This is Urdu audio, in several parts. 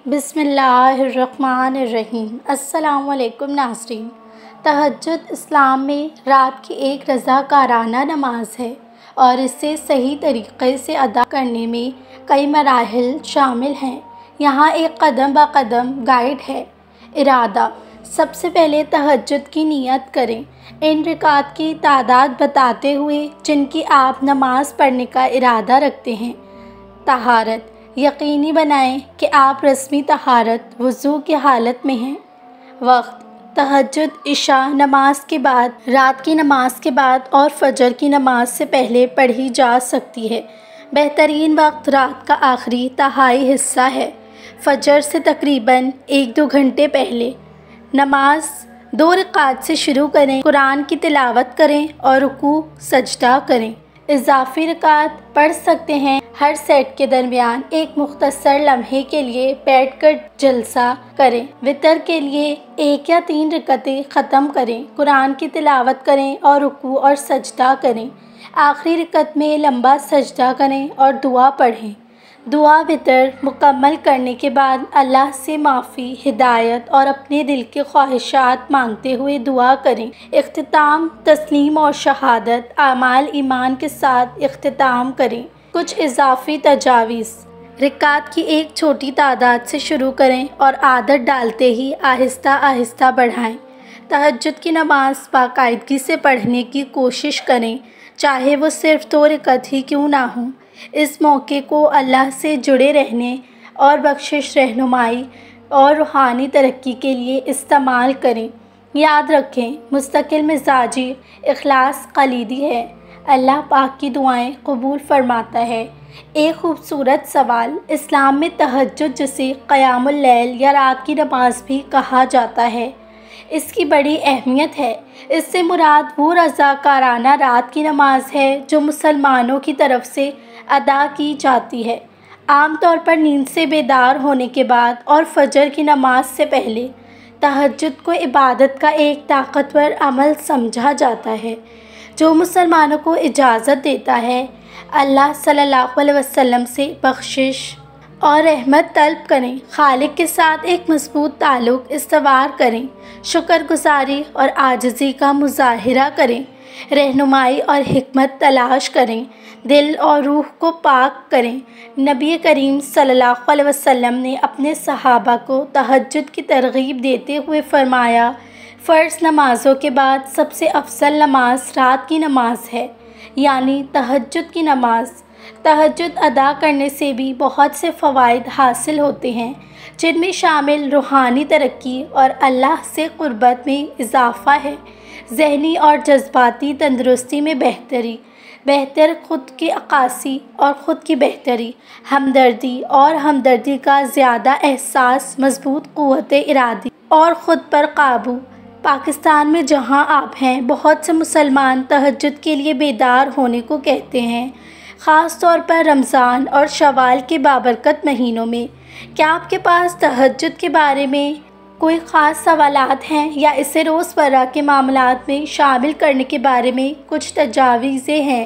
بسم اللہ الرحمن الرحیم۔ السلام علیکم ناظرین۔ تہجد اسلام میں رات کی ایک رضاکارانہ نماز ہے اور اسے صحیح طریقے سے ادا کرنے میں کئی مراحل شامل ہیں۔ یہاں ایک قدم بہ قدم گائیڈ ہے۔ ارادہ: سب سے پہلے تہجد کی نیت کریں، ان رکعات کی تعداد بتاتے ہوئے جن کی آپ نماز پڑھنے کا ارادہ رکھتے ہیں۔ طہارت: یقینی بنائیں کہ آپ رسمی طہارت وضو کی حالت میں ہیں۔ وقت: تہجد عشاء نماز کے بعد، رات کی نماز کے بعد اور فجر کی نماز سے پہلے پڑھی جا سکتی ہے۔ بہترین وقت رات کا آخری تہائی حصہ ہے، فجر سے تقریباً 1-2 گھنٹے پہلے۔ نماز 2 رکعات سے شروع کریں، قرآن کی تلاوت کریں اور رکوع سجدہ کریں۔ اضافی رکعت پڑھ سکتے ہیں۔ ہر سیٹ کے درمیان ایک مختصر لمحے کے لیے بیٹھ کر جلسہ کریں۔ وتر کے لیے 1 یا 3 رکعتیں ختم کریں، قرآن کی تلاوت کریں اور رکوع اور سجدہ کریں۔ آخری رکعت میں لمبا سجدہ کریں اور دعا پڑھیں۔ دعا وتر مکمل کرنے کے بعد اللہ سے معافی، ہدایت اور اپنے دل کی خواہشات مانگتے ہوئے دعا کریں۔ اختتام: تسلیم اور شہادت اعمال ایمان کے ساتھ اختتام کریں۔ کچھ اضافی تجاویز: رکعات کی ایک چھوٹی تعداد سے شروع کریں اور عادت ڈالتے ہی آہستہ آہستہ بڑھائیں۔ تہجد کی نماز باقاعدگی سے پڑھنے کی کوشش کریں، چاہے وہ صرف 2 رکعت ہی کیوں نہ ہوں۔ اس موقع کو اللہ سے جڑے رہنے اور بخشش، رہنمائی اور روحانی ترقی کے لیے استعمال کریں۔ یاد رکھیں، مستقل مزاجی اخلاص کلیدی ہے۔ اللہ پاک کی دعائیں قبول فرماتا ہے۔ ایک خوبصورت سوال: اسلام میں تہجد، جسے قیام اللیل یا رات کی نماز بھی کہا جاتا ہے، اس کی بڑی اہمیت ہے۔ اس سے مراد وہ رضاکارانہ رات کی نماز ہے جو مسلمانوں کی طرف سے ادا کی جاتی ہے، عام طور پر نیند سے بیدار ہونے کے بعد اور فجر کی نماز سے پہلے۔ تہجد کو عبادت کا ایک طاقتور عمل سمجھا جاتا ہے جو مسلمانوں کو اجازت دیتا ہے اللہ صلی اللہ علیہ وسلم سے بخشش اور رحمت طلب کریں، خالق کے ساتھ ایک مضبوط تعلق استوار کریں، شکر گزاری اور عاجزی کا مظاہرہ کریں، رہنمائی اور حکمت تلاش کریں، دل اور روح کو پاک کریں۔ نبی کریم صلی اللہ علیہ وسلم نے اپنے صحابہ کو تہجد کی ترغیب دیتے ہوئے فرمایا، فرض نمازوں کے بعد سب سے افضل نماز رات کی نماز ہے، یعنی تہجد کی نماز۔ تہجد ادا کرنے سے بھی بہت سے فوائد حاصل ہوتے ہیں، جن میں شامل روحانی ترقی اور اللہ سے قربت میں اضافہ ہے، ذہنی اور جذباتی تندرستی میں بہتری، بہتر خود کی عکاسی اور خود کی بہتری، ہمدردی اور ہمدردی کا زیادہ احساس، مضبوط قوت ارادی اور خود پر قابو۔ پاکستان میں جہاں آپ ہیں، بہت سے مسلمان تہجد کے لیے بیدار ہونے کو کہتے ہیں، خاص طور پر رمضان اور شوال کے بابرکت مہینوں میں۔ کیا آپ کے پاس تہجد کے بارے میں کوئی خاص سوالات ہیں یا اسے روزمرہ کے معاملات میں شامل کرنے کے بارے میں کچھ تجاویزیں ہیں؟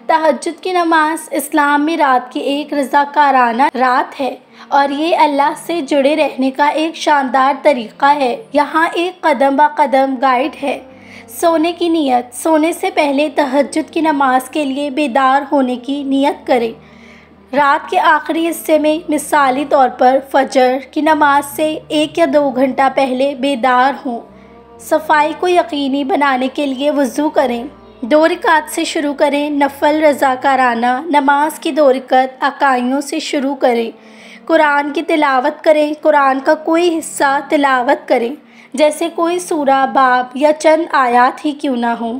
تہجد کی نماز اسلام میں رات کی ایک رضاکارانہ رات ہے اور یہ اللہ سے جڑے رہنے کا ایک شاندار طریقہ ہے۔ یہاں ایک قدم بہ قدم گائیڈ ہے۔ سونے کی نیت: سونے سے پہلے تہجد کی نماز کے لیے بیدار ہونے کی نیت کریں۔ رات کے آخری حصے میں، مثالی طور پر فجر کی نماز سے 1 یا 2 گھنٹہ پہلے بیدار ہوں۔ صفائی کو یقینی بنانے کے لیے وضو کریں۔ 2 رکعت سے شروع کریں۔ نفل رضاکارانہ نماز کی 2 رکعت اکائیوں سے شروع کریں۔ قرآن کی تلاوت کریں۔ قرآن کا کوئی حصہ تلاوت کریں، جیسے کوئی سورہ، باب یا چند آیات ہی کیوں نہ ہوں۔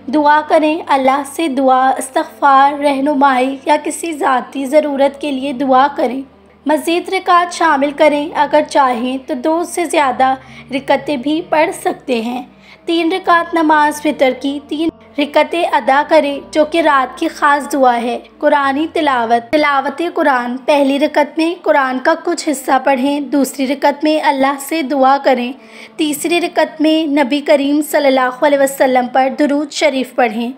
دعا کریں۔ اللہ سے دعا، استغفار، رہنمائی یا کسی ذاتی ضرورت کے لیے دعا کریں۔ مزید رکعت شامل کریں، اگر چاہیں تو 2 سے زیادہ رکعتیں بھی پڑھ سکتے ہیں۔ 3 رکعت نماز وتر کی 3 رکعتیں ادا کریں، جو کہ رات کی خاص دعا ہے۔ قرآنی تلاوت: تلاوت قرآن: پہلی رکعت میں قرآن کا کچھ حصہ پڑھیں، دوسری رکعت میں اللہ سے دعا کریں، تیسری رکعت میں نبی کریم صلی اللہ علیہ وسلم پر درود شریف پڑھیں۔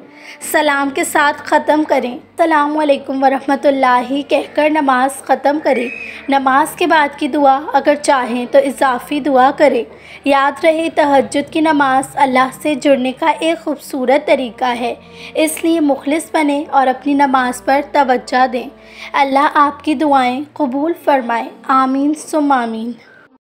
سلام کے ساتھ ختم کریں۔ السلام علیکم ورحمۃ اللہ کہہ کر نماز ختم کریں۔ نماز کے بعد کی دعا اگر چاہیں تو اضافی دعا کریں۔ یاد رہے تہجد کی نماز اللہ سے جڑنے کا ایک خوبصورت طریقہ ہے، اس لیے مخلص بنیں اور اپنی نماز پر توجہ دیں۔ اللہ آپ کی دعائیں قبول فرمائے، آمین ثم آمین۔